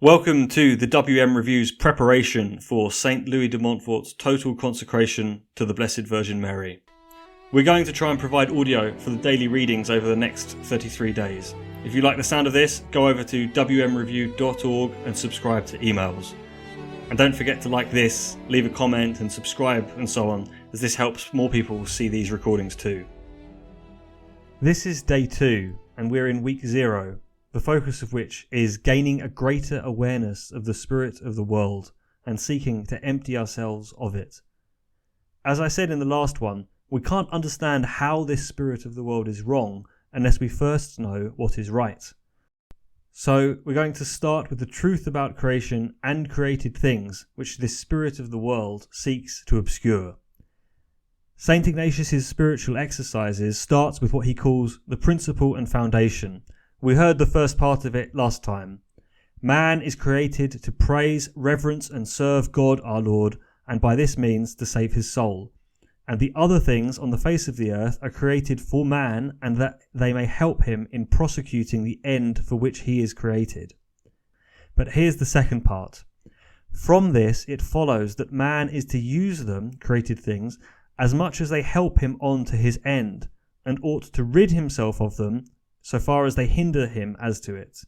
Welcome to the WM Review's preparation for St. Louis de Montfort's Total Consecration to the Blessed Virgin Mary. We're going to try and provide audio for the daily readings over the next 33 days. If you like the sound of this, go over to wmreview.org and subscribe to emails. And don't forget to like this, leave a comment and subscribe and so on, as this helps more people see these recordings too. This is day 2 and we're in week 0. The focus of which is gaining a greater awareness of the spirit of the world and seeking to empty ourselves of it. As I said in the last one, we can't understand how this spirit of the world is wrong unless we first know what is right. So we're going to start with the truth about creation and created things which this spirit of the world seeks to obscure. St. Ignatius's spiritual exercises starts with what he calls the principle and foundation. We heard the first part of it last time. Man is created to praise, reverence and serve God our Lord, and by this means to save his soul. And the other things on the face of the earth are created for man, and that they may help him in prosecuting the end for which he is created. But here's the second part. From this it follows that man is to use them, created things, as much as they help him on to his end, and ought to rid himself of them so far as they hinder him as to it.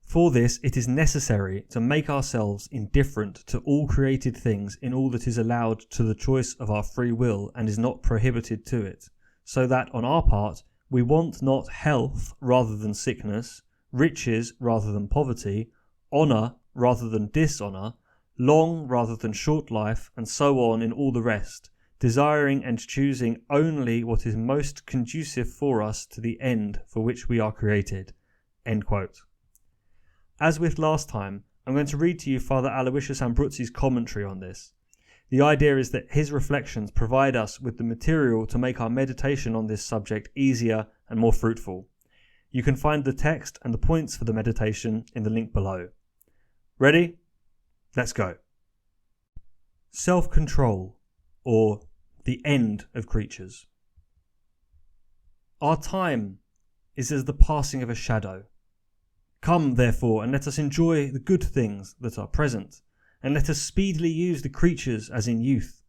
For this it is necessary to make ourselves indifferent to all created things in all that is allowed to the choice of our free will and is not prohibited to it, so that on our part we want not health rather than sickness, riches rather than poverty, honour rather than dishonour, long rather than short life, and so on in all the rest, desiring and choosing only what is most conducive for us to the end for which we are created." End quote. As with last time, I'm going to read to you Father Aloysius Ambruzzi's commentary on this. The idea is that his reflections provide us with the material to make our meditation on this subject easier and more fruitful. You can find the text and the points for the meditation in the link below. Ready? Let's go. Self-control, or the end of creatures. Our time is as the passing of a shadow. Come, therefore, and let us enjoy the good things that are present, and let us speedily use the creatures as in youth,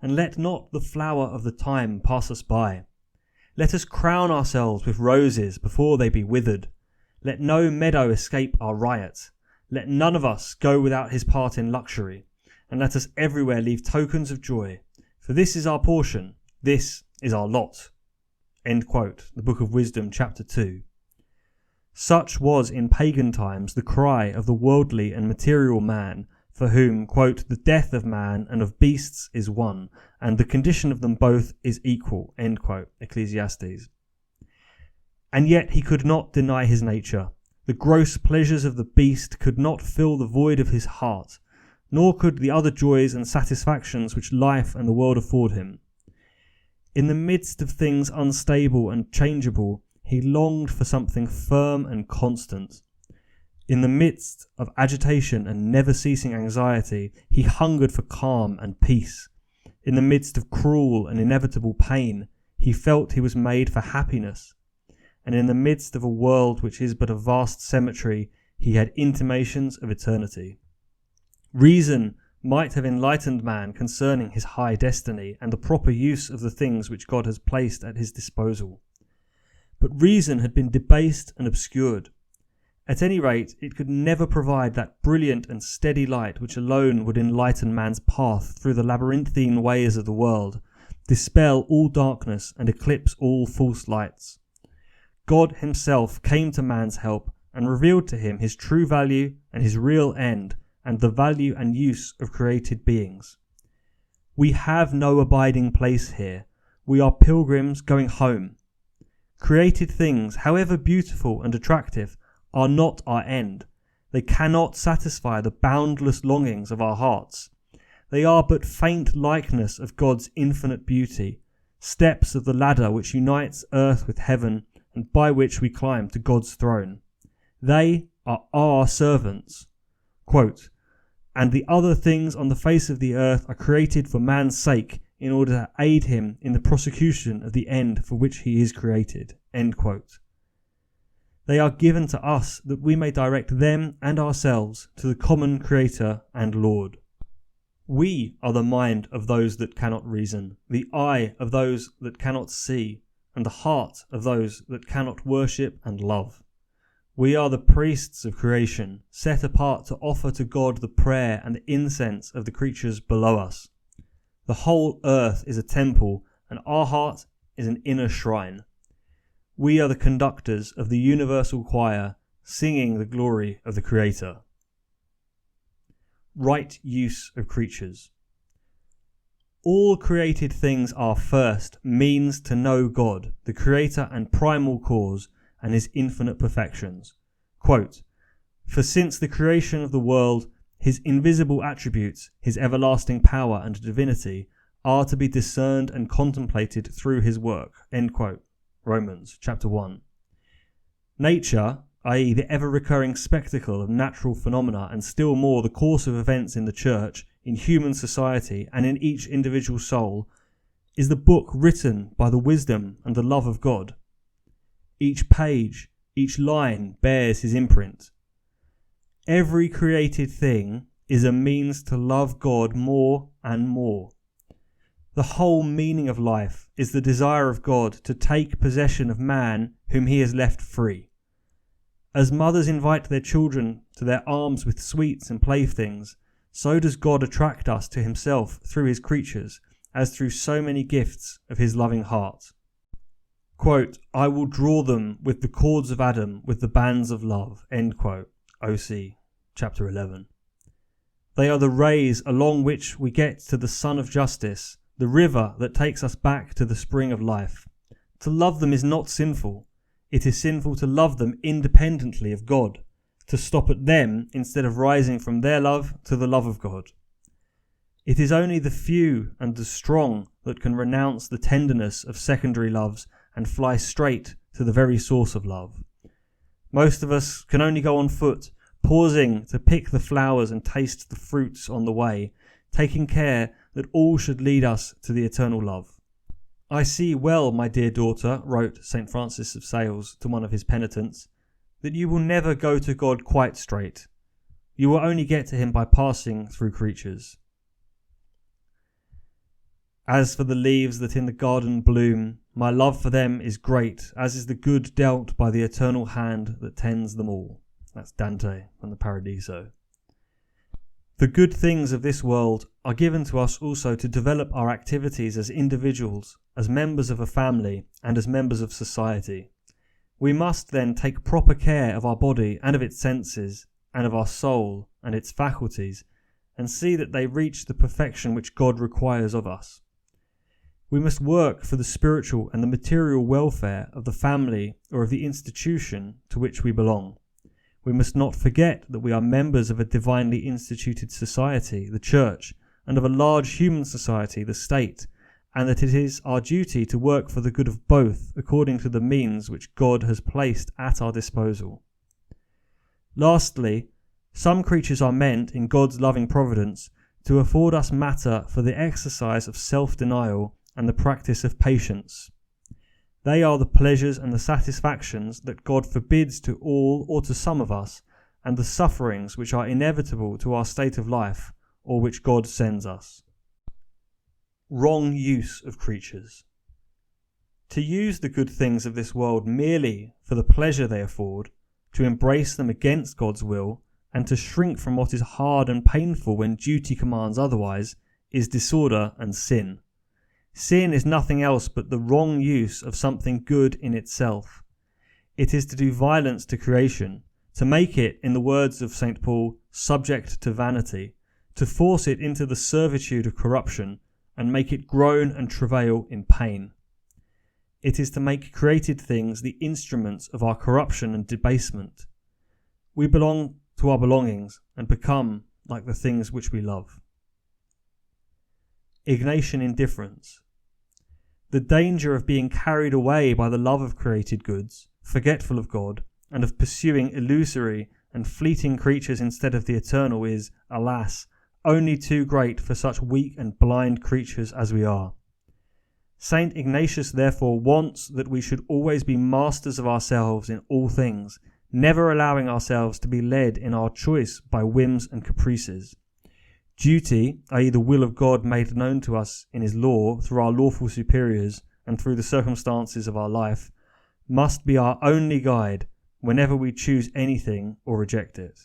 and let not the flower of the time pass us by. Let us crown ourselves with roses before they be withered. Let no meadow escape our riot. Let none of us go without his part in luxury, and let us everywhere leave tokens of joy. For this is our portion, this is our lot. End quote. The Book of Wisdom, chapter 2. Such was in pagan times the cry of the worldly and material man, for whom, quote, the death of man and of beasts is one, and the condition of them both is equal, end quote. Ecclesiastes. And yet he could not deny his nature. The gross pleasures of the beast could not fill the void of his heart, nor could the other joys and satisfactions which life and the world afford him. In the midst of things unstable and changeable, he longed for something firm and constant. In the midst of agitation and never-ceasing anxiety, he hungered for calm and peace. In the midst of cruel and inevitable pain, he felt he was made for happiness. And in the midst of a world which is but a vast cemetery, he had intimations of eternity. Reason might have enlightened man concerning his high destiny and the proper use of the things which God has placed at his disposal. But reason had been debased and obscured. At any rate, it could never provide that brilliant and steady light which alone would enlighten man's path through the labyrinthine ways of the world, dispel all darkness and eclipse all false lights. God himself came to man's help and revealed to him his true value and his real end, and the value and use of created beings. We have no abiding place here. We are pilgrims going home. Created things, however beautiful and attractive, are not our end. They cannot satisfy the boundless longings of our hearts. They are but faint likeness of God's infinite beauty, steps of the ladder which unites earth with heaven and by which we climb to God's throne. They are our servants. Quote, "And the other things on the face of the earth are created for man's sake, in order to aid him in the prosecution of the end for which he is created." End quote. They are given to us that we may direct them and ourselves to the common Creator and Lord. We are the mind of those that cannot reason, the eye of those that cannot see, and the heart of those that cannot worship and love. We are the priests of creation, set apart to offer to God the prayer and the incense of the creatures below us. The whole earth is a temple, and our heart is an inner shrine. We are the conductors of the universal choir, singing the glory of the Creator. Right use of creatures. All created things are first means to know God, the Creator and primal cause, and His infinite perfections. Quote, "For since the creation of the world, His invisible attributes, His everlasting power and divinity, are to be discerned and contemplated through His work." End quote. Romans chapter 1. Nature, i.e. the ever-recurring spectacle of natural phenomena and still more the course of events in the church, in human society and in each individual soul, is the book written by the wisdom and the love of God. Each page, each line bears His imprint. Every created thing is a means to love God more and more. The whole meaning of life is the desire of God to take possession of man whom He has left free. As mothers invite their children to their arms with sweets and playthings, so does God attract us to Himself through His creatures, as through so many gifts of His loving heart. Quote, "I will draw them with the cords of Adam, with the bands of love." End quote. O.C. chapter 11. They are the rays along which we get to the Sun of Justice, the river that takes us back to the spring of life. To love them is not sinful. It is sinful to love them independently of God, to stop at them instead of rising from their love to the love of God. It is only the few and the strong that can renounce the tenderness of secondary loves and fly straight to the very source of love. Most of us can only go on foot, pausing to pick the flowers and taste the fruits on the way, taking care that all should lead us to the eternal love. "I see well, my dear daughter," wrote St. Francis of Sales to one of his penitents, "that you will never go to God quite straight. You will only get to Him by passing through creatures. As for the leaves that in the garden bloom, my love for them is great, as is the good dealt by the eternal hand that tends them all." That's Dante from the Paradiso. The good things of this world are given to us also to develop our activities as individuals, as members of a family, and as members of society. We must then take proper care of our body and of its senses, and of our soul and its faculties, and see that they reach the perfection which God requires of us. We must work for the spiritual and the material welfare of the family or of the institution to which we belong. We must not forget that we are members of a divinely instituted society, the Church, and of a large human society, the State, and that it is our duty to work for the good of both according to the means which God has placed at our disposal. Lastly, some creatures are meant, in God's loving providence, to afford us matter for the exercise of self-denial and the practice of patience. They are the pleasures and the satisfactions that God forbids to all or to some of us, and the sufferings which are inevitable to our state of life, or which God sends us. Wrong use of creatures. To use the good things of this world merely for the pleasure they afford, to embrace them against God's will, and to shrink from what is hard and painful when duty commands otherwise, is disorder and sin. Sin is nothing else but the wrong use of something good in itself. It is to do violence to creation, to make it, in the words of St. Paul, subject to vanity, to force it into the servitude of corruption, and make it groan and travail in pain. It is to make created things the instruments of our corruption and debasement. We belong to our belongings and become like the things which we love. Ignatian indifference. The danger of being carried away by the love of created goods, forgetful of God, and of pursuing illusory and fleeting creatures instead of the eternal is, alas, only too great for such weak and blind creatures as we are. Saint Ignatius therefore wants that we should always be masters of ourselves in all things, never allowing ourselves to be led in our choice by whims and caprices. Duty, i.e. the will of God made known to us in his law through our lawful superiors and through the circumstances of our life, must be our only guide whenever we choose anything or reject it.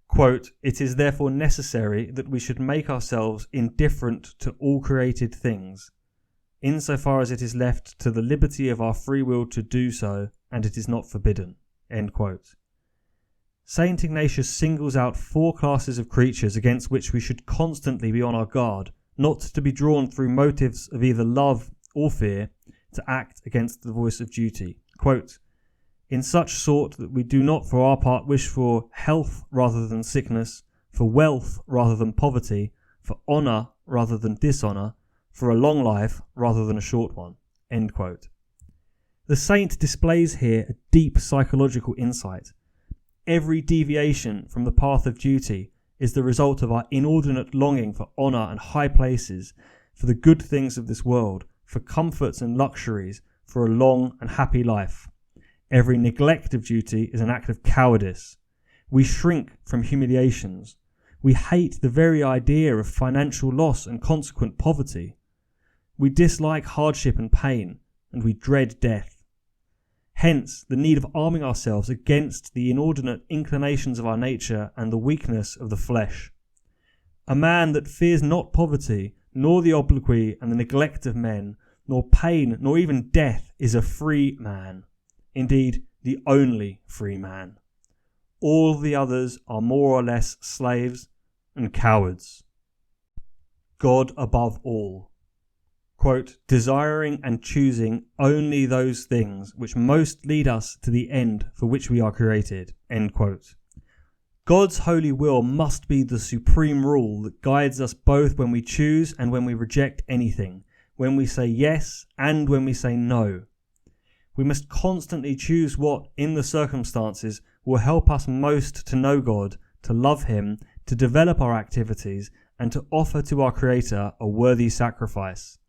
Quote, "It is therefore necessary that we should make ourselves indifferent to all created things, insofar as it is left to the liberty of our free will to do so, and it is not forbidden." End quote. Saint Ignatius singles out 4 classes of creatures against which we should constantly be on our guard, not to be drawn through motives of either love or fear to act against the voice of duty. Quote, "In such sort that we do not for our part wish for health rather than sickness, for wealth rather than poverty, for honour rather than dishonour, for a long life rather than a short one." End quote. The saint displays here a deep psychological insight. Every deviation from the path of duty is the result of our inordinate longing for honour and high places, for the good things of this world, for comforts and luxuries, for a long and happy life. Every neglect of duty is an act of cowardice. We shrink from humiliations. We hate the very idea of financial loss and consequent poverty. We dislike hardship and pain, and we dread death. Hence, the need of arming ourselves against the inordinate inclinations of our nature and the weakness of the flesh. A man that fears not poverty, nor the obloquy and the neglect of men, nor pain, nor even death, is a free man. Indeed, the only free man. All the others are more or less slaves and cowards. God above all. Quote, "Desiring and choosing only those things which most lead us to the end for which we are created." End quote. God's holy will must be the supreme rule that guides us both when we choose and when we reject anything, when we say yes and when we say no. We must constantly choose what, in the circumstances, will help us most to know God, to love him, to develop our activities, and to offer to our Creator a worthy sacrifice.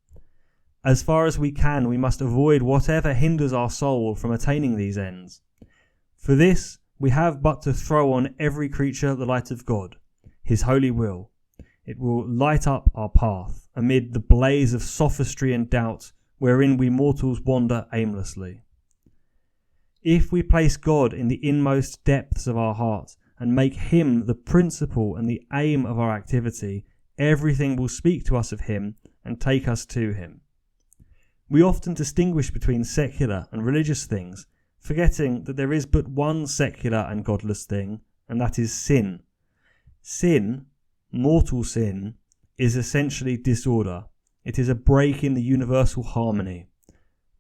As far as we can, we must avoid whatever hinders our soul from attaining these ends. For this, we have but to throw on every creature the light of God, his holy will. It will light up our path amid the blaze of sophistry and doubt wherein we mortals wander aimlessly. If we place God in the inmost depths of our heart and make him the principle and the aim of our activity, everything will speak to us of him and take us to him. We often distinguish between secular and religious things, forgetting that there is but one secular and godless thing, and that is sin. Sin, mortal sin, is essentially disorder. It is a break in the universal harmony.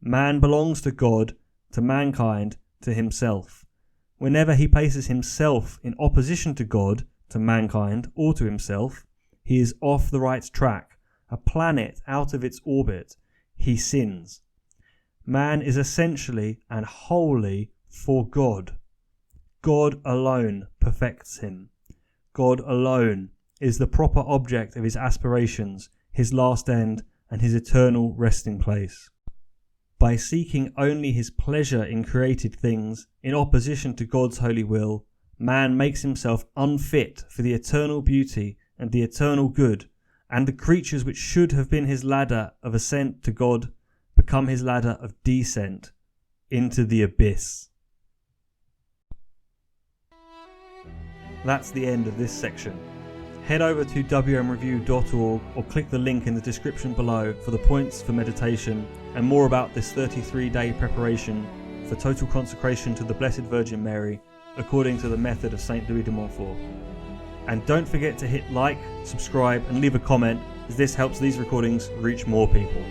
Man belongs to God, to mankind, to himself. Whenever he places himself in opposition to God, to mankind, or to himself, he is off the right track, a planet out of its orbit. He sins. Man is essentially and wholly for God. God alone perfects him. God alone is the proper object of his aspirations, his last end, and his eternal resting place. By seeking only his pleasure in created things, in opposition to God's holy will, man makes himself unfit for the eternal beauty and the eternal good, and the creatures which should have been his ladder of ascent to God become his ladder of descent into the abyss. That's the end of this section. Head over to wmreview.org or click the link in the description below for the points for meditation and more about this 33-day preparation for total consecration to the Blessed Virgin Mary according to the method of St. Louis de Montfort. And don't forget to hit like, subscribe and leave a comment, as this helps these recordings reach more people.